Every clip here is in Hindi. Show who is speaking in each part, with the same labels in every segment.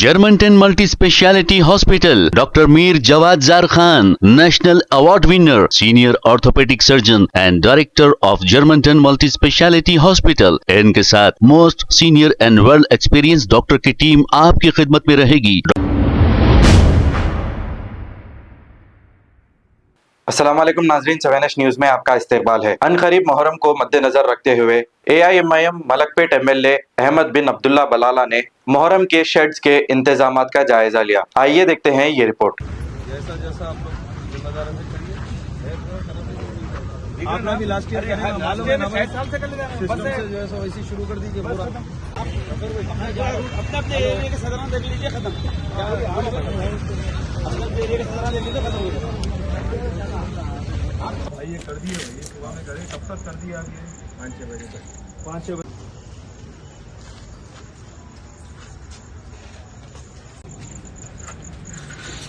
Speaker 1: Germanton multi speciality hospital, doctor Mir Jawad jar Khan, national award winner, senior orthopaedic surgeon and director of Germanton multi speciality hospital. इनके साथ most senior and well experience doctor की टीम आपकी खिदमत में रहेगी।
Speaker 2: अस्सलामुअलैकुम नाजरीन, 7H न्यूज में आपका इस्तकबाल है। अनकरीब मुहर्रम को मद्देनजर रखते हुए AIMIM मलकपेट MLA अहमद बिन अब्दुल्ला बलाला ने मुहर्रम के शेड्स के इंतजामात का जायजा लिया। आइए देखते हैं ये रिपोर्ट।
Speaker 3: जैसा जैसा आप लोग जिम्मेदारी से करिए, आपने भी लास्ट ईयर मालूम है ना, साल से कर लिया सिस्टम से जो है सो वैसे शुरू कर दीजिए पूरा। अपने एरिया के सदरान देख लीजिए, खत्म अपने एरिया के सदरान देख लीजिए, खत्म हो गया। ये कर दिए भाई, सुबह में करें, कब तक कर दिया आप? ये 5-6 बजे तक, 5-6 बजे।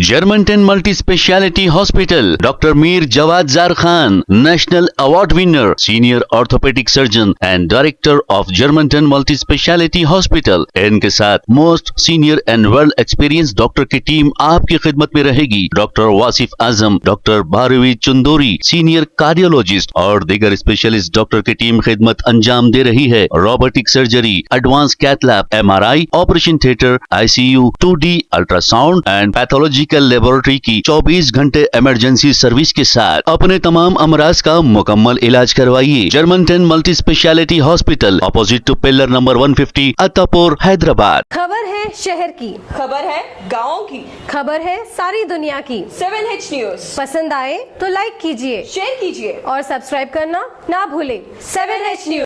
Speaker 1: Germanton multi speciality hospital, doctor Mir Jawad jar Khan, national award winner, senior orthopaedic surgeon and director of Germanton multi speciality hospital. इनके साथ most senior and well experience doctor की टीम आपकी खिदमत में रहेगी। Doctor Wasif Azam, doctor Bharvi Chandori, senior cardiologist और दीगर स्पेशलिस्ट डॉक्टर की टीम खिदमत अंजाम दे रही है। Robotic surgery, advance cath lab, MRI, operation theatre, ICU, 2D ultrasound and pathological laboratory की 24 घंटे इमरजेंसी सर्विस के साथ अपने तमाम अमराज का मुकम्मल इलाज करवाइए। Germanten multi speciality hospital, opposite to pillar number 150, Attapur, Hyderabad.
Speaker 4: खबर है शहर की,
Speaker 5: खबर है गाँव की,
Speaker 4: खबर है सारी दुनिया की।
Speaker 5: 7H न्यूज
Speaker 4: पसंद आए तो लाइक कीजिए,
Speaker 5: शेयर कीजिए
Speaker 4: और सब्सक्राइब करना ना भूलें।
Speaker 5: 7H news.